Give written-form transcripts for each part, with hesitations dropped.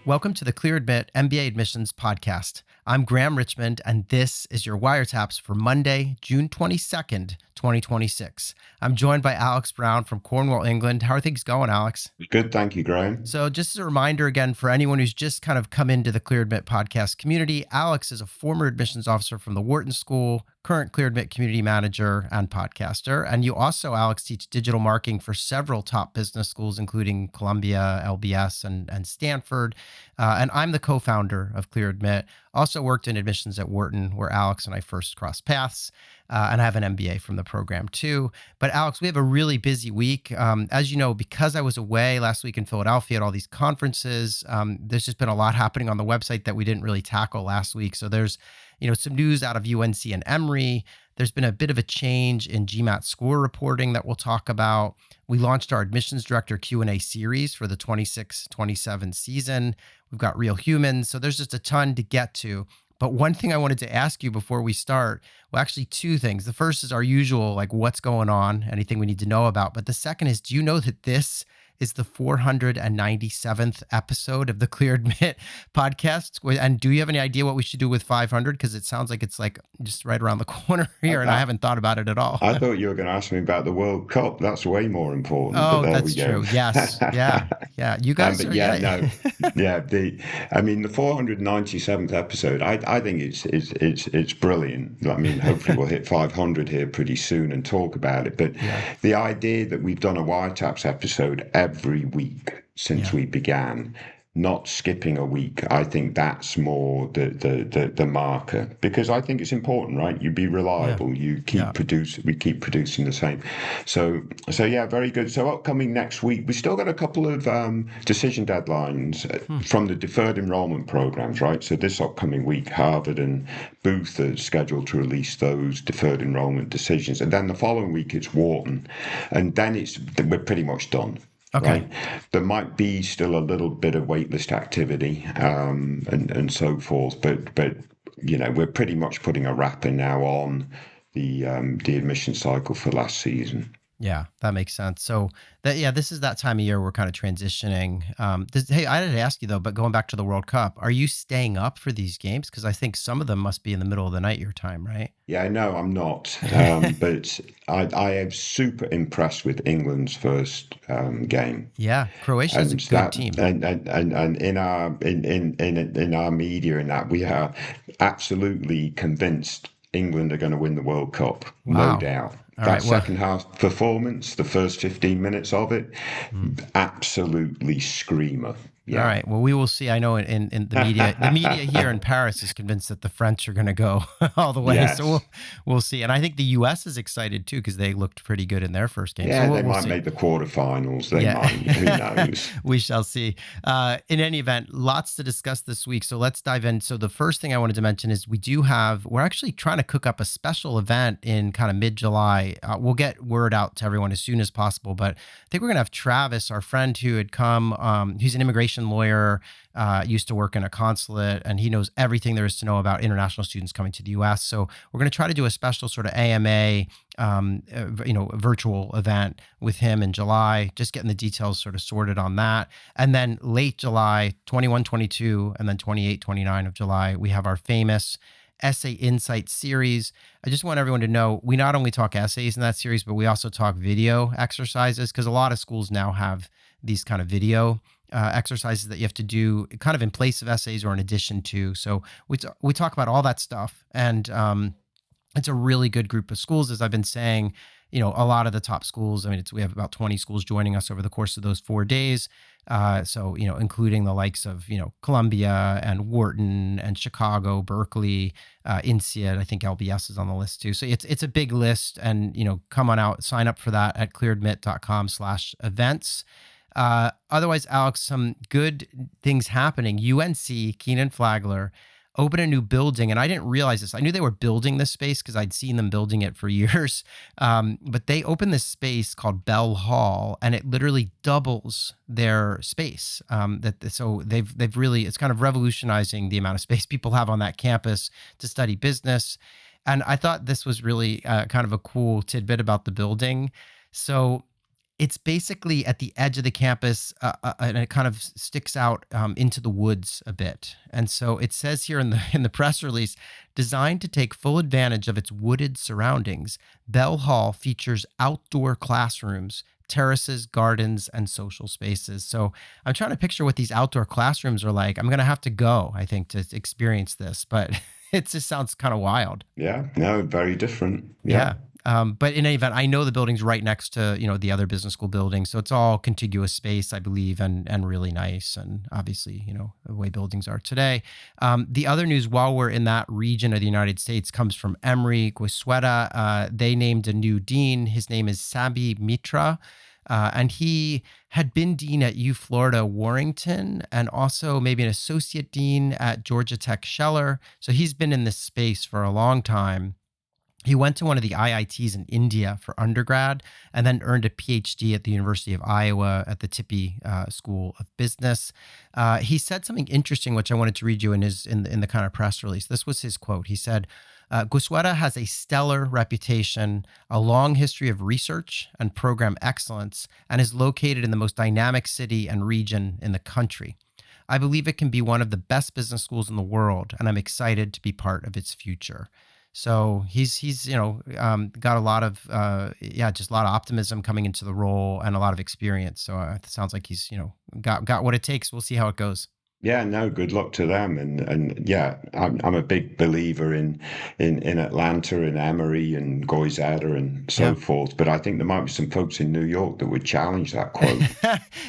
Welcome to the Clear Admit MBA Admissions podcast. I'm Graham Richmond, and this is your wiretaps for Monday, June 22nd, 2026. I'm joined by Alex Brown from Cornwall, England. How are things going, Alex? Good, thank you, Graham. So just as a reminder again, for anyone who's just kind of come into the Clear Admit podcast community, Alex is a former admissions officer from the Wharton School, current Clear Admit community manager and podcaster. And you also, Alex, teach digital marketing for several top business schools, including Columbia, LBS, and Stanford. And I'm the co-founder of Clear Admit. Also worked in admissions at Wharton, where Alex and I first crossed paths. And I have an MBA from the program too. But Alex, we have a really busy week. As you know, because I was away last week in Philadelphia at all these conferences, there's just been a lot happening on the website that we didn't really tackle last week. So there's, some news out of UNC and Emory. There's been a bit of a change in GMAC score reporting that we'll talk about. We launched our admissions director Q&A series for the 26-27 season. We've got Real Humans. So there's just a ton to get to. But one thing I wanted to ask you before we start, well, actually two things. The first is our usual, like what's going on, anything we need to know about. But the second is, do you know that this is the 497th episode of the Clear Admit podcast? And do you have any idea what we should do with 500? Because it sounds like it's like just right around the corner here, and I haven't thought about it at all. I thought you were going to ask me about the World Cup. That's way more important. Oh, that's true. Yes. Yeah. You guys are... The 497th episode, I think it's brilliant. I mean, hopefully we'll hit 500 here pretty soon and talk about it. But the idea that we've done a wiretaps episode every week since we began, not skipping a week, I think that's more the marker, because I think it's important, right? You be reliable, you keep we keep producing the same. So yeah, very good. So upcoming next week, we still got a couple of decision deadlines from the deferred enrollment programs, right? So this upcoming week, Harvard and Booth are scheduled to release those deferred enrollment decisions, and then the following week it's Wharton, and then we're pretty much done. Okay. Right? There might be still a little bit of waitlist activity and so forth, but we're pretty much putting a wrapper now on the admission cycle for last season. Yeah, that makes sense. So this is that time of year we're kind of transitioning. Hey, I didn't ask you though, but going back to the World Cup, are you staying up for these games? Because I think some of them must be in the middle of the night your time, right? Yeah, no, I'm not. But I am super impressed with England's first game. Yeah, Croatia's a good team. And in our media and that, we are absolutely convinced England are going to win the World Cup, no doubt. Second half performance, the first 15 minutes of it, absolutely screamer. Yeah. All right. Well, we will see. I know in the media here in Paris is convinced that the French are going to go all the way. Yes. So we'll see. And I think the U.S. is excited too, because they looked pretty good in their first game. Yeah, so they might make the quarterfinals. They might. Who knows? We shall see. In any event, lots to discuss this week. So let's dive in. So the first thing I wanted to mention is we're actually trying to cook up a special event in kind of mid-July. We'll get word out to everyone as soon as possible. But I think we're going to have Travis, our friend who had come, he's an immigration lawyer, used to work in a consulate, and he knows everything there is to know about international students coming to the U.S. So we're going to try to do a special sort of AMA, virtual event with him in July, just getting the details sort of sorted on that. And then late July, 21, 22, and then 28, 29 of July, we have our famous Essay Insight series. I just want everyone to know we not only talk essays in that series, but we also talk video exercises, because a lot of schools now have these kind of video exercises that you have to do kind of in place of essays or in addition to. So we talk about all that stuff, and it's a really good group of schools, as I've been saying. A lot of the top schools. I mean, we have about 20 schools joining us over the course of those 4 days. So including the likes of Columbia and Wharton and Chicago, Berkeley, INSEAD. I think LBS is on the list too. So it's a big list, and come on out, sign up for that at clearadmit.com/events. Otherwise, Alex, some good things happening. UNC, Kenan Flagler, opened a new building, and I didn't realize this. I knew they were building this space because I'd seen them building it for years. But they opened this space called Bell Hall, and it literally doubles their space. So they've really, it's kind of revolutionizing the amount of space people have on that campus to study business. And I thought this was really kind of a cool tidbit about the building. So It's basically at the edge of the campus, and it kind of sticks out into the woods a bit. And so it says here in the press release, designed to take full advantage of its wooded surroundings, Bell Hall features outdoor classrooms, terraces, gardens, and social spaces. So I'm trying to picture what these outdoor classrooms are like. I'm going to have to go, I think, to experience this, but it just sounds kind of wild. Yeah, no, very different. Yeah. Yeah. But in any event, I know the building's right next to, the other business school building. So it's all contiguous space, I believe, and really nice. And obviously, the way buildings are today. The other news while we're in that region of the United States comes from Emory, Goizueta. They named a new dean. His name is Sabi Mitra. And he had been dean at U Florida Warrington and also maybe an associate dean at Georgia Tech Scheller. So he's been in this space for a long time. He went to one of the IITs in India for undergrad and then earned a PhD at the University of Iowa at the Tippy School of Business. He said something interesting, which I wanted to read you in the kind of press release. This was his quote. He said, Goizueta has a stellar reputation, a long history of research and program excellence, and is located in the most dynamic city and region in the country. I believe it can be one of the best business schools in the world, and I'm excited to be part of its future. So he's got a lot of just a lot of optimism coming into the role and a lot of experience. So it sounds like he's got what it takes. We'll see how it goes. Yeah, no, good luck to them. And yeah, I'm a big believer in Atlanta and Emory and Goizueta and so Yeah. forth. But I think there might be some folks in New York that would challenge that quote.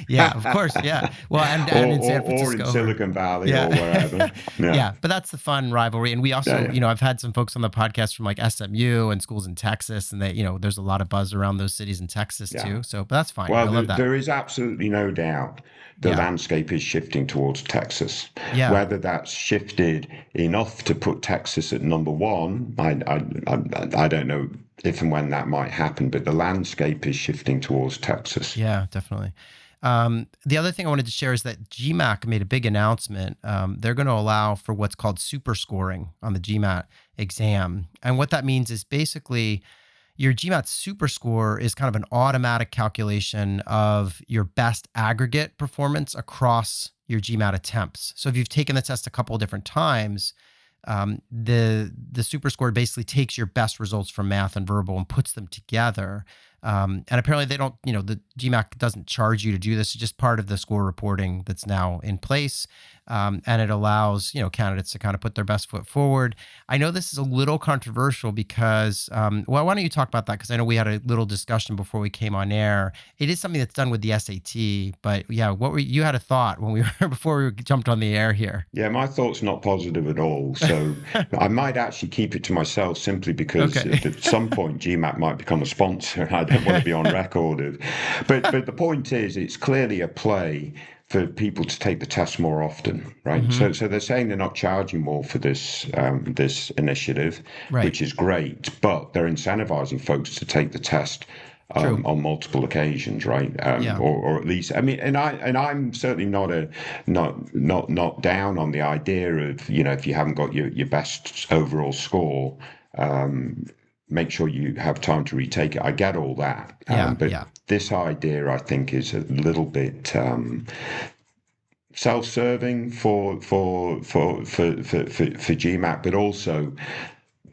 Yeah, of course. Yeah. Well, and in San Or in Francisco. Silicon Valley or Yeah. wherever. Yeah. Yeah. But that's the fun rivalry. And we also, Yeah, yeah. I've had some folks on the podcast from like SMU and schools in Texas, and there's a lot of buzz around those cities in Texas Yeah. too. So, but that's fine. I Well, love that. there is absolutely no doubt the Yeah. landscape is shifting towards Texas. Yeah. Whether that's shifted enough to put Texas at number one, I don't know if and when that might happen, but the landscape is shifting towards Texas. Yeah, definitely. The other thing I wanted to share is that GMAC made a big announcement. They're going to allow for what's called super scoring on the GMAT exam. And what that means is basically your GMAT super score is kind of an automatic calculation of your best aggregate performance across your GMAT attempts. So if you've taken the test a couple of different times, the super score basically takes your best results from math and verbal and puts them together. And apparently they don't, the GMAC doesn't charge you to do this. It's just part of the score reporting that's now in place. And it allows, candidates to kind of put their best foot forward. I know this is a little controversial because, why don't you talk about that? Because I know we had a little discussion before we came on air. It is something that's done with the SAT, but yeah, you had a thought when we were, before we jumped on the air here. Yeah, my thought's not positive at all. So I might actually keep it to myself simply because Okay. at some point GMAC might become a sponsor. I don't want to be on record of, but the point is, it's clearly a play for people to take the test more often, right? Mm-hmm. So they're saying they're not charging more for this initiative, Right. which is great, but they're incentivizing folks to take the test True. on multiple occasions, right? Yeah. Or at least, I mean, I'm certainly not down on the idea of, if you haven't got your best overall score, make sure you have time to retake it. I get all that, Yeah. but Yeah. this idea, I think, is a little bit self-serving for GMAT, but also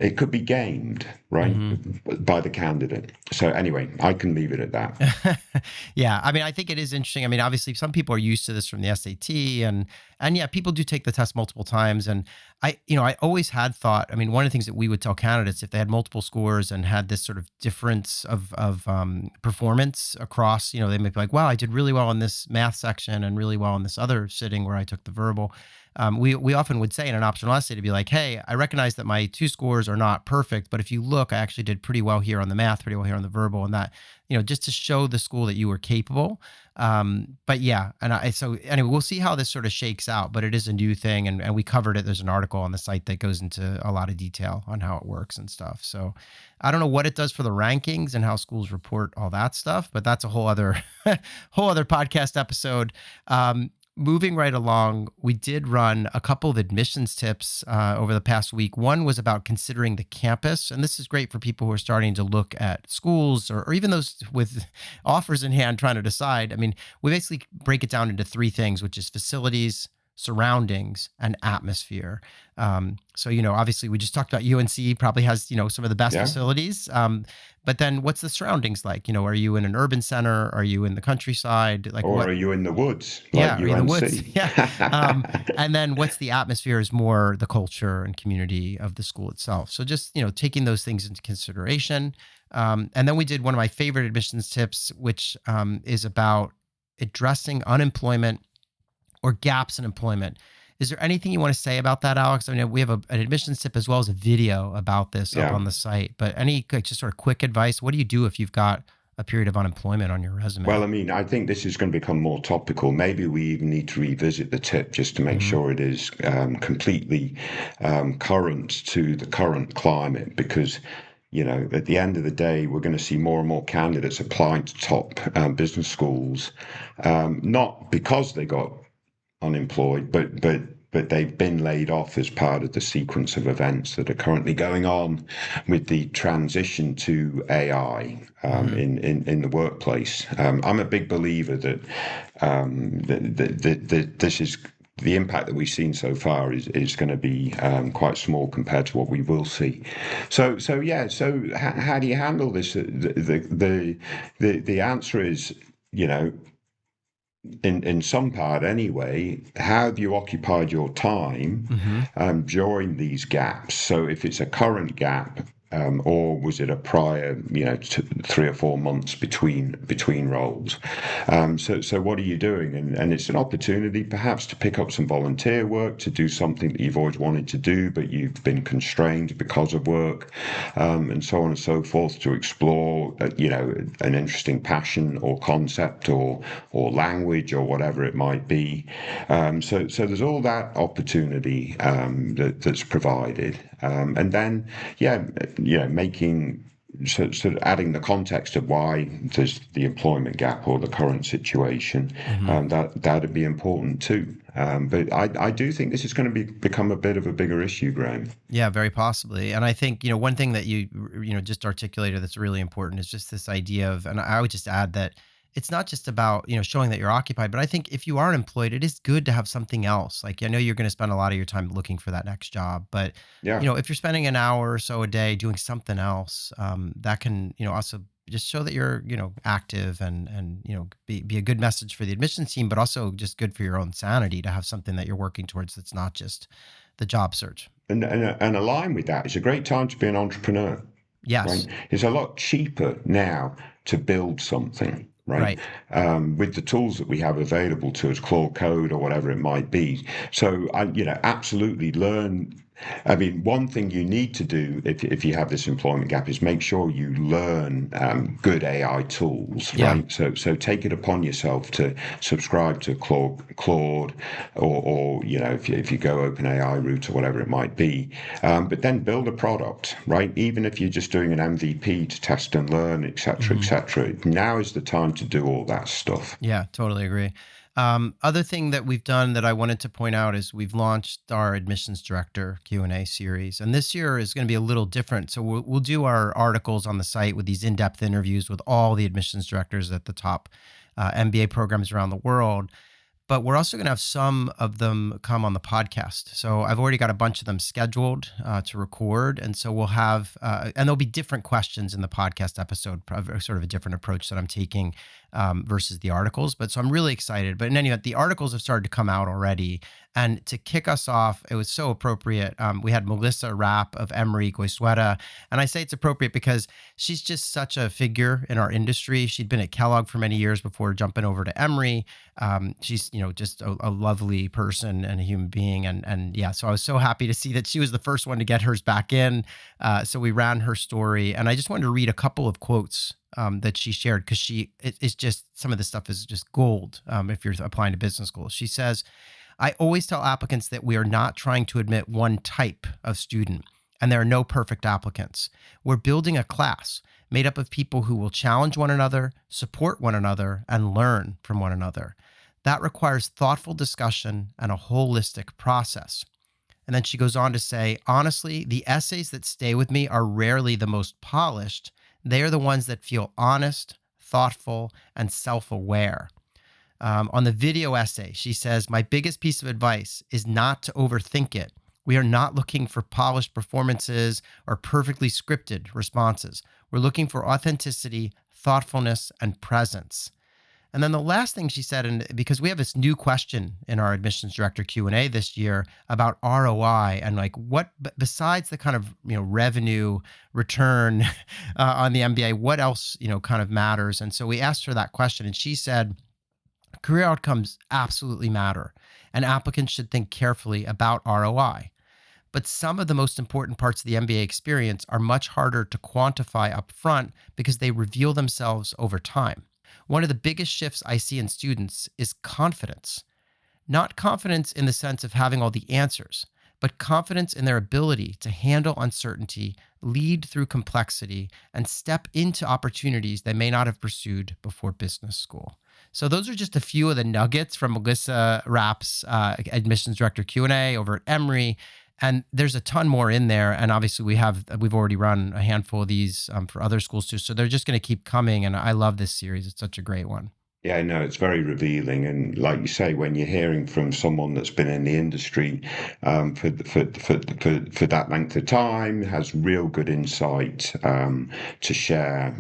it could be gamed, right, Mm-hmm. by the candidate. So anyway, I can leave it at that. Yeah, I mean, I think it is interesting. I mean, obviously, some people are used to this from the SAT, and yeah, people do take the test multiple times. And I always had thought. I mean, one of the things that we would tell candidates if they had multiple scores and had this sort of difference of performance across, they might be like, "Wow, I did really well in this math section and really well in this other sitting where I took the verbal." We often would say in an optional essay to be like, hey, I recognize that my two scores are not perfect, but if you look, I actually did pretty well here on the math, pretty well here on the verbal, and that, just to show the school that you were capable. But yeah, so anyway, we'll see how this sort of shakes out, but it is a new thing, and we covered it. There's an article on the site that goes into a lot of detail on how it works and stuff. So I don't know what it does for the rankings and how schools report all that stuff, but that's a whole other podcast episode. moving right along, we did run a couple of admissions tips over the past week. One was about considering the campus, and this is great for people who are starting to look at schools or even those with offers in hand trying to decide. I mean, we basically break it down into three things, which is facilities, surroundings, and atmosphere. So, obviously, we just talked about UNC probably has, some of the best Yeah. facilities. But then what's the surroundings like? Are you in an urban center? Are you in the countryside? Like Or what? are you in the woods like Yeah, are you in the woods? UNC? Yeah. And then what's the atmosphere is more the culture and community of the school itself. So just, taking those things into consideration. And then we did one of my favorite admissions tips, which is about addressing unemployment or gaps in employment. Is there anything you want to say about that, Alex? I mean, we have an admissions tip as well as a video about this up Yeah. on the site, but any just sort of quick advice? What do you do if you've got a period of unemployment on your Well, resume? I mean, I think this is going to become more topical. Maybe we even need to revisit the tip just to make Hmm. sure it is completely current to the current climate, because at the end of the day, we're going to see more and more candidates applying to top business schools, not because they got unemployed, but they've been laid off as part of the sequence of events that are currently going on with the transition to AI Hmm. in the workplace. I'm a big believer that this is the impact that we've seen so far is going to be quite small compared to what we will see. So yeah. So how do you handle this? The answer is, you know, in some part anyway, how have you occupied your time Hmm. during these gaps? So if it's a current gap, or was it a prior, 3 or 4 months between roles? So what are you doing? And it's an opportunity perhaps to pick up some volunteer work, to do something that you've always wanted to do, but you've been constrained because of work, and so on and so forth, to explore, an interesting passion or concept or language or whatever it might be. So there's all that opportunity that's provided, and then yeah, making sort of adding the context of why there's the employment gap or the current situation, Hmm. that'd be important too. But I do think this is going to become a bit of a bigger issue, Graham. Yeah, very possibly. And I think, one thing that you just articulated that's really important is just this idea of, and I would just add that it's not just about, showing that you're occupied, but I think if you aren't employed, it is good to have something else. Like, I know you're going to spend a lot of your time looking for that next job, but, Yeah. if you're spending an hour or so a day doing something else, that can, also just show that you're, active and, be a good message for the admissions team, but also just good for your own sanity to have something that you're working towards that's not just the job search. And align with that, it's a great time to be an entrepreneur, right? Yes. It's a lot cheaper now to build something, right? Right. With the tools that we have available to us, Claude Code or whatever it might be. So absolutely learn. I mean, one thing you need to do if you have this employment gap is make sure you learn good AI tools, Yeah. right? So take it upon yourself to subscribe to Claude, or if you go OpenAI route or whatever it might be, but then build a product, right? Even if you're just doing an MVP to test and learn, etc., Hmm. etc. Now is the time to do all that stuff. Yeah, totally agree. Other thing that we've done that I wanted to point out is we've launched our admissions director Q&A series, and this year is going to be a little different. So we'll do our articles on the site with these in-depth interviews with all the admissions directors at the top MBA programs around the world. But we're also going to have some of them come on the podcast. So I've already got a bunch of them scheduled to record. And so we'll have, and there'll be different questions in the podcast episode, sort of a different approach that I'm taking versus the articles. But so I'm really excited. But in any event, the articles have started to come out already. And to kick us off, it was so appropriate. We had Melissa Rapp of Emory, Goizueta. And I say it's appropriate because she's just such a figure in our industry. She'd been at Kellogg for many years before jumping over to Emory. She's, just a lovely person and a human being. And yeah, so I was so happy to see that she was the first one to get hers back in. So we ran her story. And I just wanted to read a couple of quotes that she shared because it's just, some of this stuff is just gold if you're applying to business schools. She says, I always tell applicants that we are not trying to admit one type of student, and there are no perfect applicants. We're building a class made up of people who will challenge one another, support one another, and learn from one another. That requires thoughtful discussion and a holistic process. And then she goes on to say, honestly, the essays that stay with me are rarely the most polished. They are the ones that feel honest, thoughtful, and self aware. On the video essay, she says, my biggest piece of advice is not to overthink it. We are not looking for polished performances or perfectly scripted responses. We're looking for authenticity, thoughtfulness, and presence. And then the last thing she said, and because we have this new question in our admissions director Q&A this year about ROI and like what besides the kind of revenue return on the MBA, what else kind of matters? And so we asked her that question, and she said career outcomes absolutely matter, and applicants should think carefully about ROI. But some of the most important parts of the MBA experience are much harder to quantify upfront because they reveal themselves over time. One of the biggest shifts I see in students is confidence. Not confidence in the sense of having all the answers, but confidence in their ability to handle uncertainty, lead through complexity, and step into opportunities they may not have pursued before business school. So those are just a few of the nuggets from Melissa Rapp's admissions director Q&A over at Emory. And there's a ton more in there. And obviously we've already run a handful of these for other schools too. So they're just going to keep coming. And I love this series. It's such a great one. Yeah, no, it's very revealing, and like you say, when you're hearing from someone that's been in the industry for that length of time, has real good insight to share.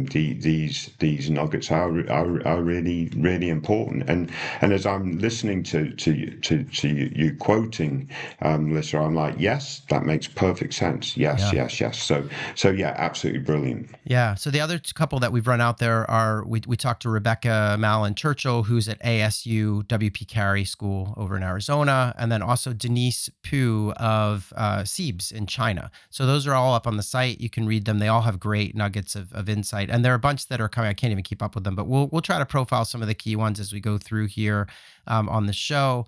These nuggets are really important, and as I'm listening to you quoting Melissa, I'm like, yes, that makes perfect sense. Yes, Yeah. yes. So yeah, absolutely brilliant. Yeah. So the other couple that we've run out there are we talked to Rebecca Malin Churchill, who's at ASU WP Carey School over in Arizona, and then also Denise Pu of CEBS in China. So those are all up on the site. You can read them. They all have great nuggets of insight, and there are a bunch that are coming. I can't even keep up with them, but we'll try to profile some of the key ones as we go through here on the show.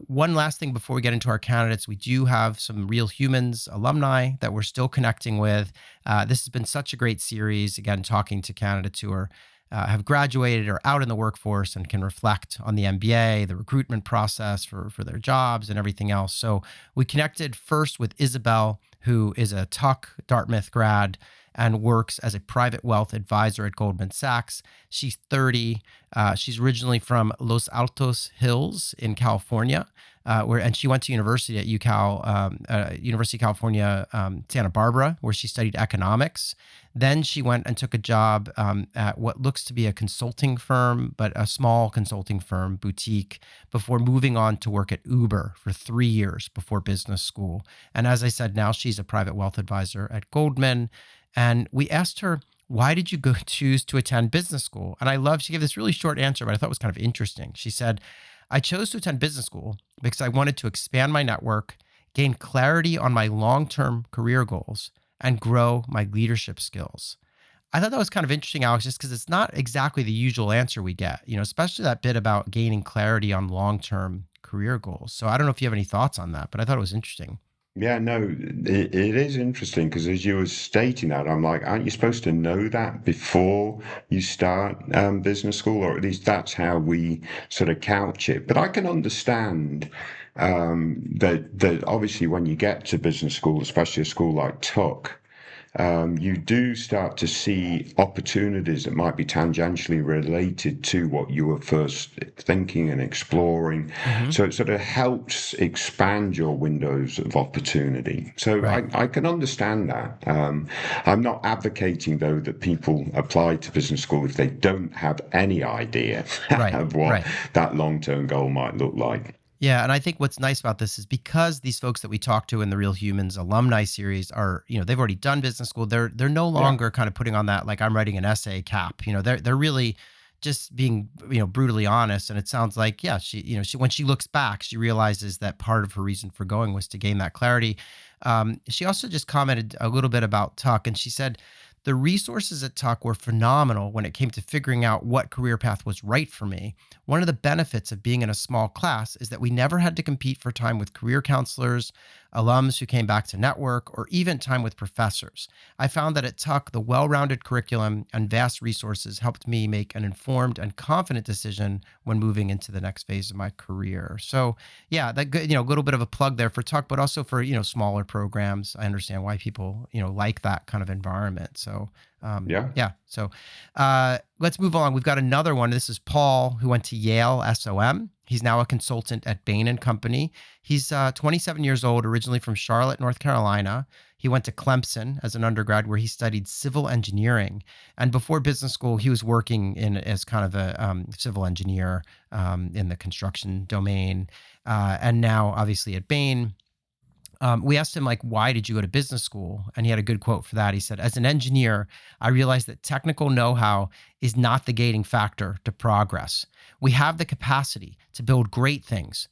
One last thing before we get into our candidates, we do have some Real Humans alumni that we're still connecting with. This has been such a great series, again, talking to candidates who are have graduated or out in the workforce and can reflect on the MBA, the recruitment process for their jobs and everything else. So we connected first with Isabel, who is a Tuck Dartmouth grad and works as a private wealth advisor at Goldman Sachs. She's 30. She's originally from Los Altos Hills in California, and she went to university at University of California, Santa Barbara, where she studied economics. Then she went and took a job at what looks to be a consulting firm, but a small consulting firm, boutique, before moving on to work at Uber for 3 years before business school. And as I said, now she's a private wealth advisor at Goldman. And we asked her, why did you choose to attend business school? And she gave this really short answer, but I thought it was kind of interesting. She said, I chose to attend business school because I wanted to expand my network, gain clarity on my long-term career goals, and grow my leadership skills. I thought that was kind of interesting, Alex, just because it's not exactly the usual answer we get, especially that bit about gaining clarity on long-term career goals. So I don't know if you have any thoughts on that, but I thought it was interesting. Yeah, no, it is interesting because as you were stating that, I'm like, aren't you supposed to know that before you start business school, or at least that's how we sort of couch it. But I can understand that obviously when you get to business school, especially a school like Tuck, you do start to see opportunities that might be tangentially related to what you were first thinking and exploring. Mm-hmm. So it sort of helps expand your windows of opportunity. So Right. I can understand that. I'm not advocating, though, that people apply to business school if they don't have any idea Right. of what Right. that long term goal might look like. Yeah, and I think what's nice about this is because these folks that we talk to in the Real Humans alumni series are, they've already done business school. They're no Yeah. longer kind of putting on that like I'm writing an essay cap. They're really just being brutally honest. And it sounds like she when she looks back, she realizes that part of her reason for going was to gain that clarity. She also just commented a little bit about Tuck, and she said the resources at Tuck were phenomenal when it came to figuring out what career path was right for me. One of the benefits of being in a small class is that we never had to compete for time with career counselors. alums who came back to network, or even time with professors. I found that at Tuck, the well-rounded curriculum and vast resources helped me make an informed and confident decision when moving into the next phase of my career. So, yeah, that good, a little bit of a plug there for Tuck, but also for smaller programs. I understand why people like that kind of environment. So, Yeah. yeah. So, let's move along. We've got another one. This is Paul, who went to Yale SOM. He's now a consultant at Bain and Company. He's 27 years old, originally from Charlotte, North Carolina. He went to Clemson as an undergrad, where he studied civil engineering. And before business school, he was working as kind of a civil engineer in the construction domain. And now, obviously, at Bain. We asked him, like, why did you go to business school? And he had a good quote for that. He said, as an engineer, I realized that technical know-how is not the gating factor to progress. We have the capacity to build great things,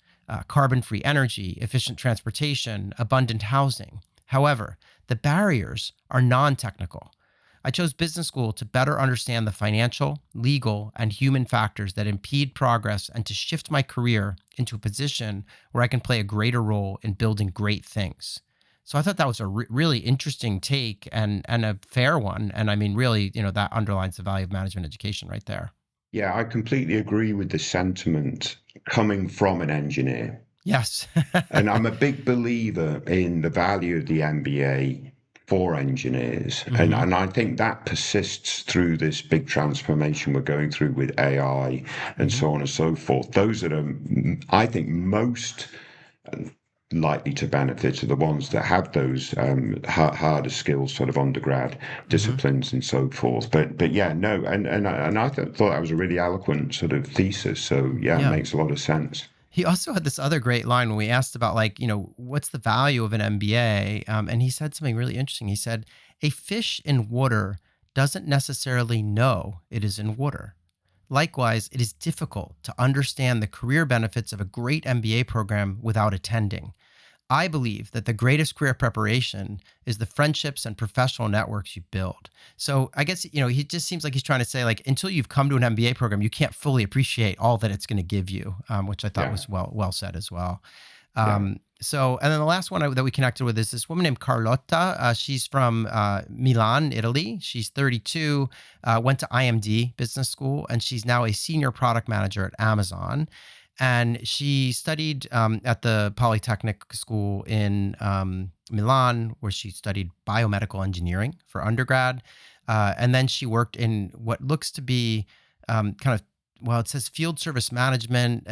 carbon-free energy, efficient transportation, abundant housing. However, the barriers are non-technical. I chose business school to better understand the financial, legal, and human factors that impede progress, and to shift my career into a position where I can play a greater role in building great things. So I thought that was a really interesting take, and a fair one. And I mean, really, that underlines the value of management education right there. Yeah, I completely agree with the sentiment coming from an engineer. Yes. And I'm a big believer in the value of the MBA for engineers. And, Hmm. and I think that persists through this big transformation we're going through with AI and Hmm. so on and so forth. Those that are, I think, most likely to benefit are the ones that have those harder skills, sort of undergrad Hmm. disciplines and so forth. But yeah, no, and I thought that was a really eloquent sort of thesis. So yeah, it Yeah. makes a lot of sense. He also had this other great line when we asked about, like, what's the value of an MBA? And he said something really interesting. He said, a fish in water doesn't necessarily know it is in water. Likewise, it is difficult to understand the career benefits of a great MBA program without attending. I believe that the greatest career preparation is the friendships and professional networks you build. So I guess, he just seems like he's trying to say, like, until you've come to an MBA program, you can't fully appreciate all that it's going to give you, which I thought Yeah, was well said as well. yeah. So, and then the last one that we connected with is this woman named Carlotta. She's from Milan, Italy. She's 32, went to IMD Business School, and she's now a senior product manager at Amazon. And she studied at the Polytechnic School in Milan, where she studied biomedical engineering for undergrad. And then she worked in what looks to be kind of, well, it says field service management.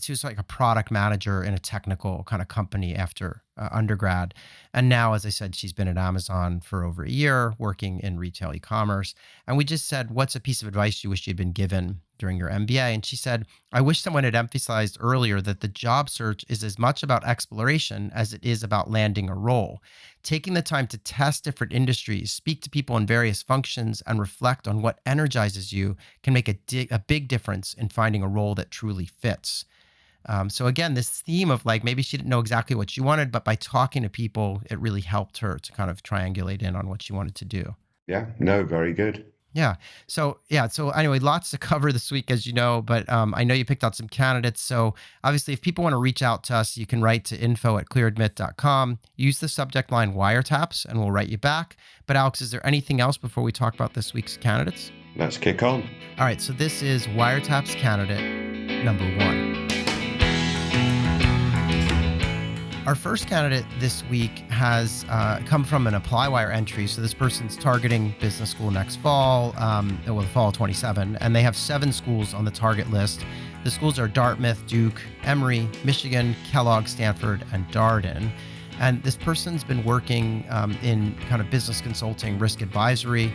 She was like a product manager in a technical kind of company after undergrad. And now, as I said, she's been at Amazon for over a year, working in retail e-commerce. And we just said, what's a piece of advice you wish you'd been given during your MBA? And she said, I wish someone had emphasized earlier that the job search is as much about exploration as it is about landing a role. Taking the time to test different industries, speak to people in various functions, and reflect on what energizes you can make a big difference in finding a role that truly fits. So again, this theme of, like, maybe she didn't know exactly what she wanted, but by talking to people, it really helped her to kind of triangulate in on what she wanted to do. Yeah, no, very good. Yeah. So yeah. So anyway, lots to cover this week, as you know. But I know you picked out some candidates. So obviously, if people want to reach out to us, you can write to info@clearadmit.com. Use the subject line wiretaps, and we'll write you back. But Alex, is there anything else before we talk about this week's candidates? Let's kick on. All right. So this is wiretaps candidate number one. Our first candidate this week has come from an ApplyWire entry. So this person's targeting business school next fall, well, the fall of 27, and they have 7 schools on the target list. The schools are Dartmouth, Duke, Emory, Michigan, Kellogg, Stanford, and Darden. And this person's been working in kind of business consulting, risk advisory.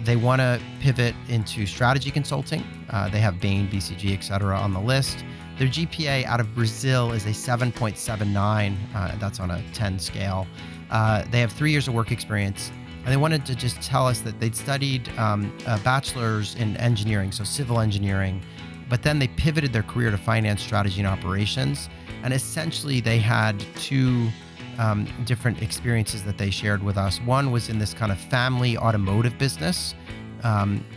They want to pivot into strategy consulting. They have Bain, BCG, et cetera, on the list. Their GPA out of Brazil is a 7.79. That's on a 10 scale. They have 3 years of work experience. And they wanted to just tell us that they'd studied a bachelor's in engineering, so civil engineering, but then they pivoted their career to finance, strategy, and operations. And essentially, they had 2 different experiences that they shared with us. One was in this kind of family automotive business,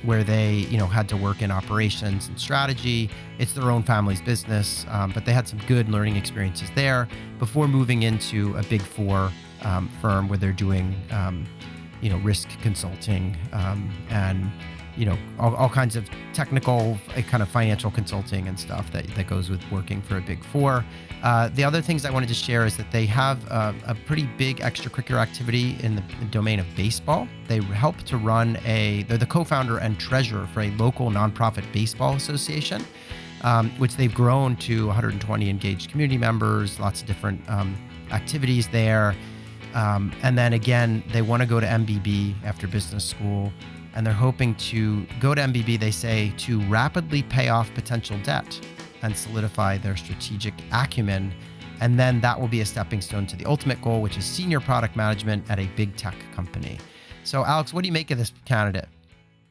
where they, had to work in operations and strategy. It's their own family's business, but they had some good learning experiences there before moving into a Big Four firm where they're doing, risk consulting and all kinds of technical kind of financial consulting and stuff that goes with working for a Big Four. The other things I wanted to share is that they have a pretty big extracurricular activity in the domain of baseball. They help to run they're the co-founder and treasurer for a local nonprofit baseball association, which they've grown to 120 engaged community members, lots of different activities there. And then again, they want to go to MBB after business school. And they're hoping to go to MBB, they say, to rapidly pay off potential debt and solidify their strategic acumen. And then that will be a stepping stone to the ultimate goal, which is senior product management at a big tech company. So, Alex, what do you make of this candidate?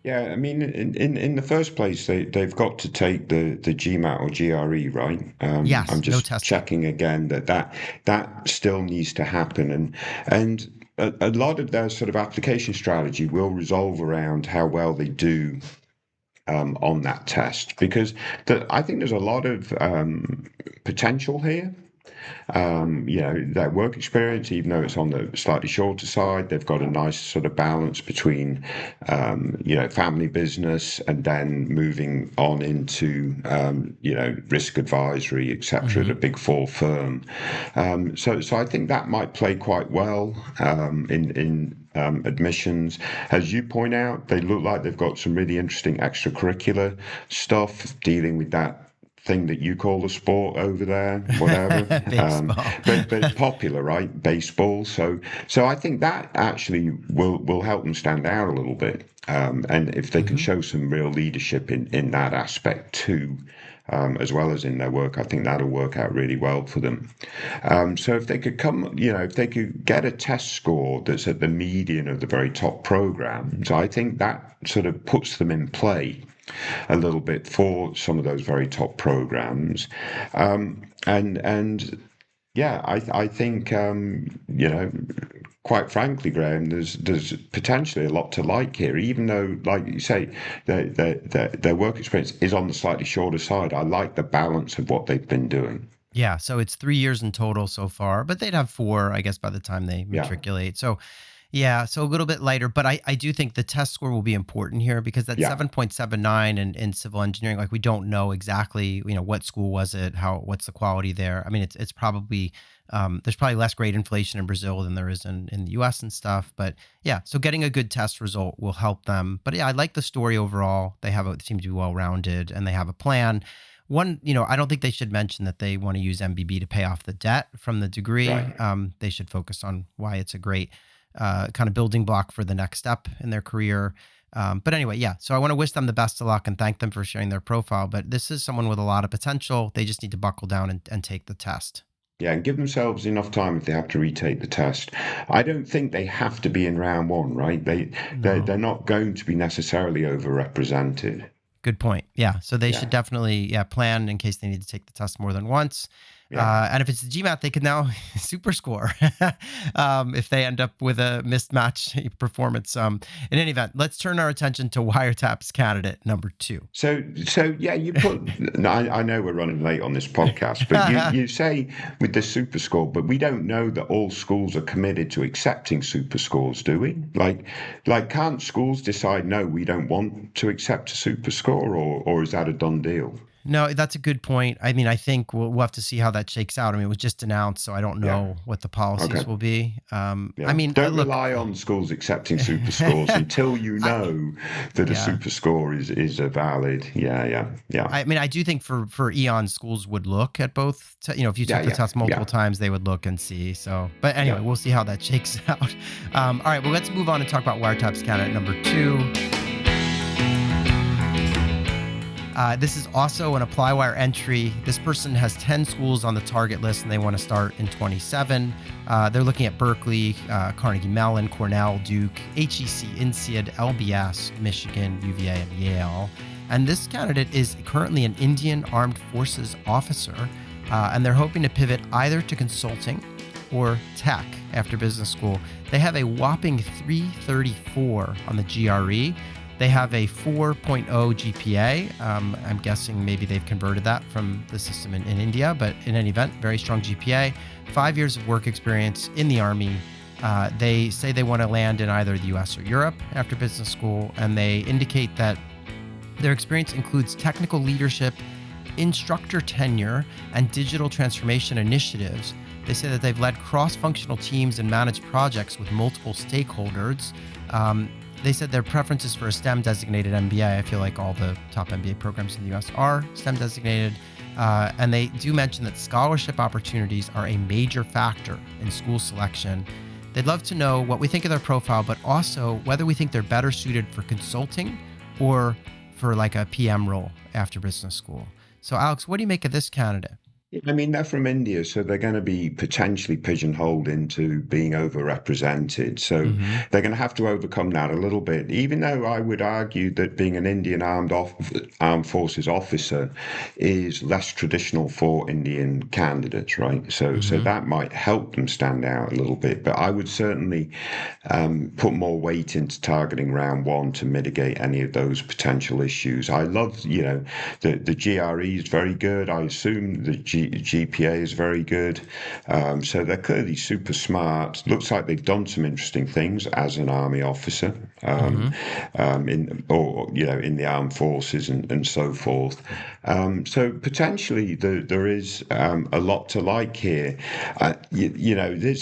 Yeah, I mean, in the first place, they've got to take the GMAT or GRE, right? Yes, I'm no just testing. checking again that still needs to happen, and a lot of their sort of application strategy will resolve around how well they do on that test, because I think there's a lot of potential here. Their work experience, even though it's on the slightly shorter side, they've got a nice sort of balance between, family business and then moving on into, risk advisory, etc. at a Big Four firm. So I think that might play quite well in admissions. As you point out, they look like they've got some really interesting extracurricular stuff dealing with that thing that you call the sport over there, whatever. Baseball. But popular, right? Baseball. So I think that actually will help them stand out a little bit. And if they can show some real leadership in that aspect too, as well as in their work, I think that'll work out really well for them. So if they could if they could get a test score that's at the median of the very top programs, I think that sort of puts them in play a little bit for some of those very top programs. I think quite frankly, Graham, there's potentially a lot to like here, even though, like you say, their work experience is on the slightly shorter side. I like the balance of what they've been doing. Yeah, so it's 3 years in total so far, but they'd have 4, I guess, by the time they Yeah. matriculate. So yeah, so a little bit lighter, but I do think the test score will be important here because that Yeah. 7.79 in civil engineering, like we don't know exactly, what school was it, what's the quality there. I mean, it's probably, there's probably less grade inflation in Brazil than there is in the US and stuff. But yeah, so getting a good test result will help them. But yeah, I like the story overall. They seem to be well-rounded and they have a plan. One, I don't think they should mention that they want to use MBB to pay off the debt from the degree. Right. They should focus on why it's a great kind of building block for the next step in their career. But anyway, yeah. So I want to wish them the best of luck and thank them for sharing their profile. But this is someone with a lot of potential. They just need to buckle down and take the test. Yeah, and give themselves enough time if they have to retake the test. I don't think they have to be in round one, right? No. They're not going to be necessarily overrepresented. Good point. Yeah. So they Yeah. should definitely plan in case they need to take the test more than once. Yeah. And if it's the GMAT, they could now super score if they end up with a mismatch performance. In any event, let's turn our attention to Wiretap's candidate number 2. So yeah, you put. No, I know we're running late on this podcast, but you say with the super score, but we don't know that all schools are committed to accepting super scores, do we? Like can't schools decide no, we don't want to accept a super score, or is that a done deal? No, that's a good point. I mean, I think we'll have to see how that shakes out. I mean, it was just announced, so I don't Yeah. know what the policies Okay. will be. I Yeah. mean, Don't look, rely on schools accepting super scores until you know that a yeah. super score is a valid. Yeah. I mean, I do think for Eon, schools would look at both. If you took the test multiple times, they would look and see. So, but anyway, we'll see how that shakes out. All right, well, let's move on and talk about Wiretap's candidate number 2. This is also an ApplyWire entry. This person has 10 schools on the target list and they want to start in 27. They're looking at Berkeley, Carnegie Mellon, Cornell, Duke, HEC, INSEAD, LBS, Michigan, UVA, and Yale. And this candidate is currently an Indian Armed Forces officer, and they're hoping to pivot either to consulting or tech after business school. They have a whopping 334 on the GRE. They have a 4.0 GPA. I'm guessing maybe they've converted that from the system in India, but in any event, very strong GPA. 5 years of work experience in the Army. They say they want to land in either the US or Europe after business school, and they indicate that their experience includes technical leadership, instructor tenure, and digital transformation initiatives. They say that they've led cross-functional teams and managed projects with multiple stakeholders. They said their preference is for a STEM designated MBA. I feel like all the top MBA programs in the US are STEM designated. And they do mention that scholarship opportunities are a major factor in school selection. They'd love to know what we think of their profile, but also whether we think they're better suited for consulting or for like a PM role after business school. So, Alex, what do you make of this candidate? I mean, they're from India, so they're going to be potentially pigeonholed into being overrepresented. So Mm-hmm. they're going to have to overcome that a little bit, even though I would argue that being an Indian armed forces officer is less traditional for Indian candidates, right? So Mm-hmm. that might help them stand out a little bit. But I would certainly put more weight into targeting round one to mitigate any of those potential issues. I love, the GRE is very good. I assume the GPA is very good. So they're clearly super smart. Looks like they've done some interesting things as an army officer, Mm-hmm. in the armed forces and so forth. So potentially there is a lot to like here. They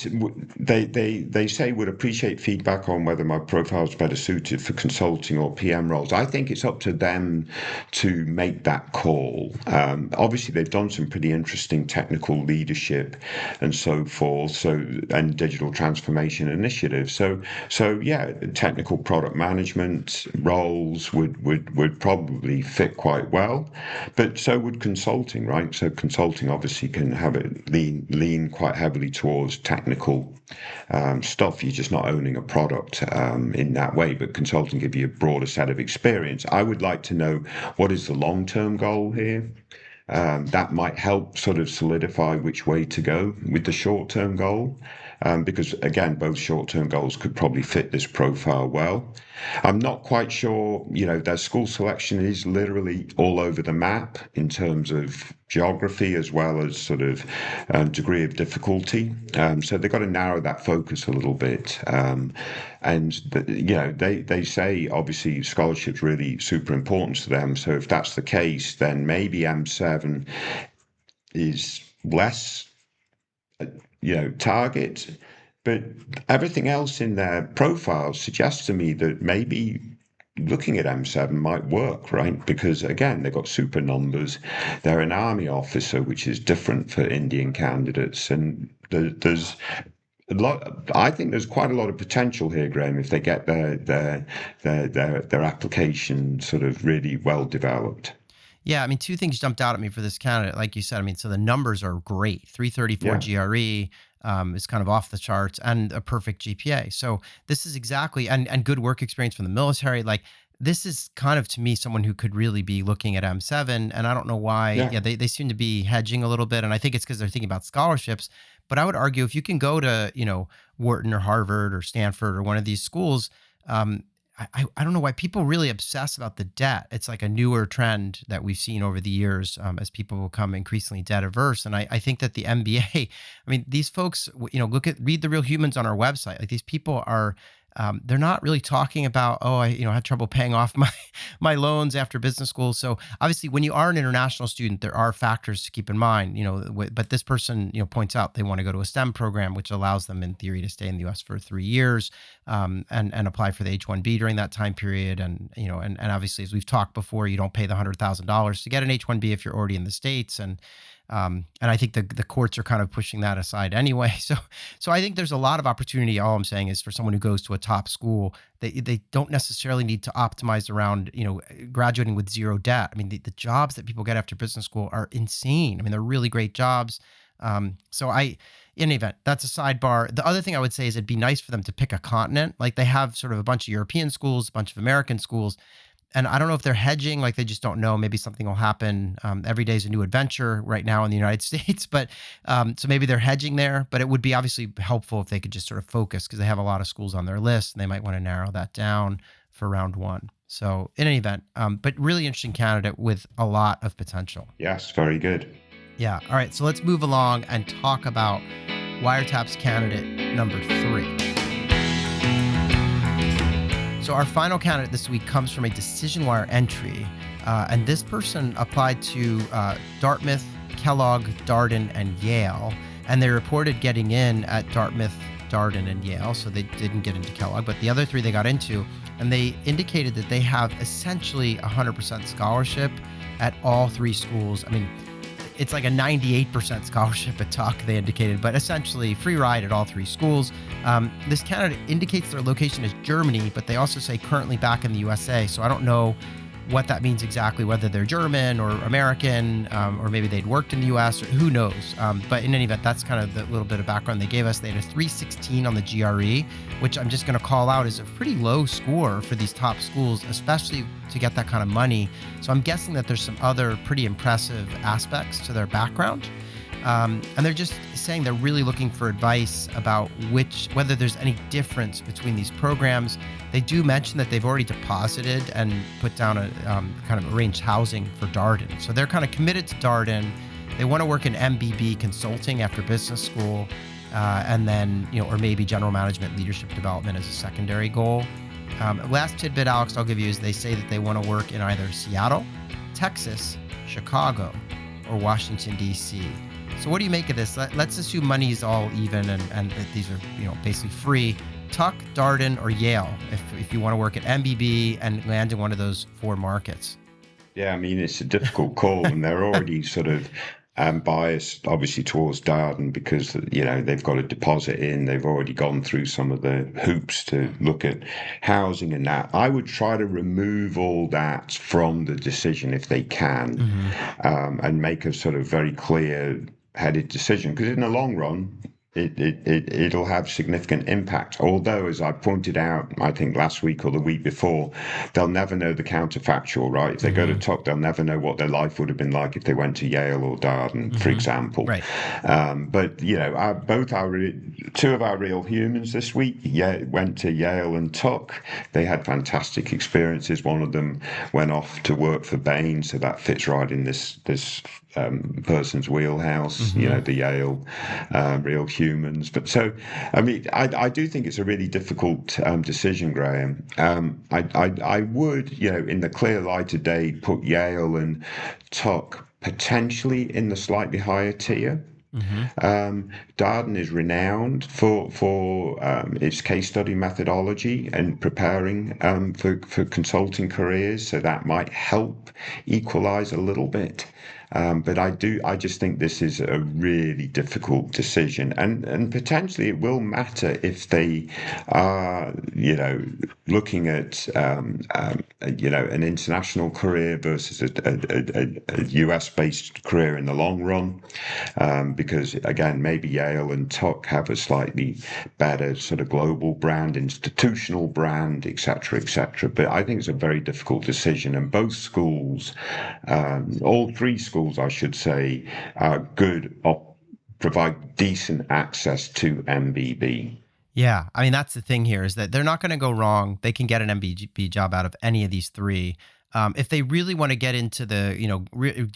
say would appreciate feedback on whether my profile is better suited for consulting or PM roles. I think it's up to them to make that call. Obviously, they've done some pretty interesting technical leadership and so forth, and digital transformation initiatives. So yeah, technical product management roles would probably fit quite well, but so would consulting, right? So consulting obviously can have it lean quite heavily towards technical stuff. You're just not owning a product in that way, but consulting give you a broader set of experience. I would like to know what is the long-term goal here. That might help sort of solidify which way to go with the short-term goal, because again, both short-term goals could probably fit this profile well. I'm not quite sure, their school selection is literally all over the map in terms of geography as well as sort of degree of difficulty. So they've got to narrow that focus a little bit. They say obviously scholarship's really super important to them. So if that's the case, then maybe M7 is less, target. But everything else in their profile suggests to me that maybe looking at M7 might work, right? Because again, they've got super numbers. They're an army officer, which is different for Indian candidates, and there's a lot. I think there's quite a lot of potential here, Graham, if they get their application sort of really well developed. Yeah, I mean, two things jumped out at me for this candidate. Like you said, I mean, so the numbers are great. 334 Yeah. GRE is kind of off the charts and a perfect GPA. So this is exactly, and good work experience from the military. Like this is kind of to me someone who could really be looking at M7. And I don't know why. Yeah. Yeah, they seem to be hedging a little bit. And I think it's because they're thinking about scholarships. But I would argue if you can go to, Wharton or Harvard or Stanford or one of these schools, um, I don't know why people really obsess about the debt. It's like a newer trend that we've seen over the years as people become increasingly debt averse. And I think that the MBA, I mean, these folks, read the real humans on our website. Like these people are, they're not really talking about, oh, I had trouble paying off my loans after business school. So obviously, when you are an international student, there are factors to keep in mind. But this person, points out they want to go to a STEM program, which allows them in theory to stay in the U.S. for 3 years, and apply for the H-1B during that time period. And obviously, as we've talked before, you don't pay the $100,000 to get an H-1B if you're already in the States. And I think the courts are kind of pushing that aside anyway. So I think there's a lot of opportunity. All I'm saying is for someone who goes to a top school, they don't necessarily need to optimize around graduating with zero debt. I mean, the jobs that people get after business school are insane. I mean, they're really great jobs. In any event, that's a sidebar. The other thing I would say is it'd be nice for them to pick a continent. Like they have sort of a bunch of European schools, a bunch of American schools. And I don't know if they're hedging, like they just don't know. Maybe something will happen. Every day is a new adventure right now in the United States, but so maybe they're hedging there. But it would be obviously helpful if they could just sort of focus because they have a lot of schools on their list, and they might want to narrow that down for round one. So in any event, but really interesting candidate with a lot of potential. Yes, very good. Yeah. All right. So let's move along and talk about Wiretap's candidate number 3. So our final candidate this week comes from a decision wire entry. And this person applied to Dartmouth, Kellogg, Darden, and Yale. And they reported getting in at Dartmouth, Darden, and Yale. So they didn't get into Kellogg, but the other 3 they got into. And they indicated that they have essentially 100% scholarship at all 3 schools. I mean, it's like a 98% scholarship at Tuck, they indicated, but essentially free ride at all 3 schools. This candidate indicates their location is Germany, but they also say currently back in the USA. So I don't know what that means exactly, whether they're German or American, or maybe they'd worked in the US, or who knows. But in any event, that's kind of the little bit of background they gave us. They had a 316 on the GRE, which I'm just going to call out as a pretty low score for these top schools, especially to get that kind of money. So I'm guessing that there's some other pretty impressive aspects to their background. And they're just saying they're really looking for advice about whether there's any difference between these programs. They do mention that they've already deposited and put down a kind of arranged housing for Darden. So they're kind of committed to Darden. They want to work in MBB consulting after business school, and then, or maybe general management leadership development as a secondary goal. Last tidbit, Alex, I'll give you is they say that they want to work in either Seattle, Texas, Chicago, or Washington, D.C. So what do you make of this? Let's assume money's all even and that these are, basically free. Tuck, Darden, or Yale if you want to work at MBB and land in one of those 4 markets. Yeah, I mean, it's a difficult call, and they're already sort of biased, obviously, towards Darden because, they've got a deposit in. They've already gone through some of the hoops to look at housing and that. I would try to remove all that from the decision if they can, and make a sort of very clear-headed decision, because in the long run, it'll have significant impact. Although, as I pointed out, I think last week or the week before, they'll never know the counterfactual, right? If they go to Tuck, they'll never know what their life would have been like if they went to Yale or Darden, for example. Right. But, two of our real humans this week went to Yale and Tuck. They had fantastic experiences. One of them went off to work for Bain, so that fits right in this person's wheelhouse, the Yale real humans. But so, I mean, I do think it's a really difficult decision, Graham. I would, in the clear light of day, put Yale and Tuck potentially in the slightly higher tier. Darden is renowned for its case study methodology and preparing for consulting careers, so that might help equalize a little bit. But I just think this is a really difficult decision, and potentially it will matter if they are, looking at, an international career versus a US-based career in the long run, because again, maybe Yale and Tuck have a slightly better sort of global brand, institutional brand, etc., etc. But I think it's a very difficult decision, and both schools, all 3 schools, I should say, are good, provide decent access to MBB. Yeah, I mean, that's the thing here is that they're not going to go wrong. They can get an MBB job out of any of these 3. If they really want to get into the,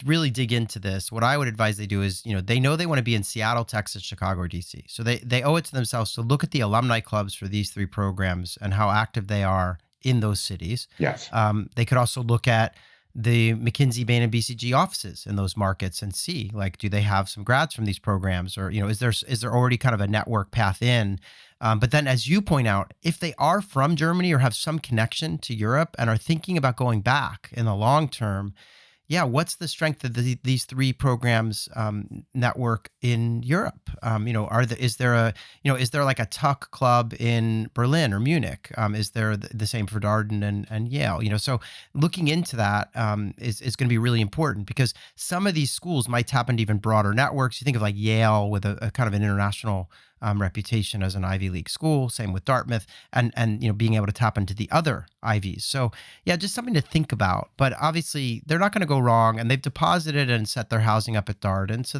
really dig into this, what I would advise they do is, they know they want to be in Seattle, Texas, Chicago, or DC. So they owe it to themselves to look at the alumni clubs for these 3 programs and how active they are in those cities. Yes. They could also look at the McKinsey, Bain, and BCG offices in those markets and see, like, do they have some grads from these programs, or is there already kind of a network path in? But then, as you point out, if they are from Germany or have some connection to Europe and are thinking about going back in the long term, what's the strength of these 3 programs network in Europe? Is there like a Tuck club in Berlin or Munich? Is there the same for Darden and Yale? So looking into that is going to be really important, because some of these schools might tap into even broader networks. You think of like Yale with a kind of an international reputation as an Ivy League school. Same with Dartmouth, and being able to tap into the other Ivies. So yeah, just something to think about. But obviously, they're not going to go wrong, and they've deposited and set their housing up at Darden. So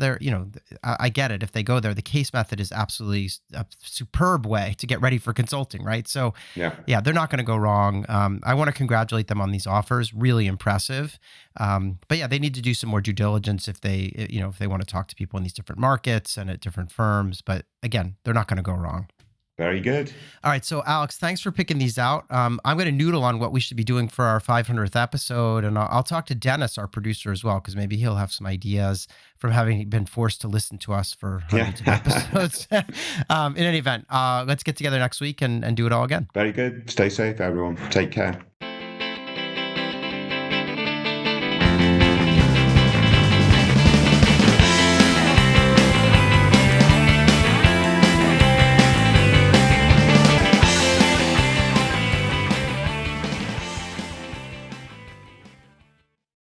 I get it. If they go there, the case method is absolutely a superb way to get ready for consulting, right? So Yeah. yeah, they're not going to go wrong. I want to congratulate them on these offers. Really impressive. But yeah, they need to do some more due diligence if they want to talk to people in these different markets and at different firms. But again, they're not going to go wrong. Very good. All right. So, Alex, thanks for picking these out. I'm going to noodle on what we should be doing for our 500th episode. And I'll talk to Dennis, our producer, as well, because maybe he'll have some ideas from having been forced to listen to us for Yeah. hundreds of episodes. In any event, let's get together next week and do it all again. Very good. Stay safe, everyone. Take care.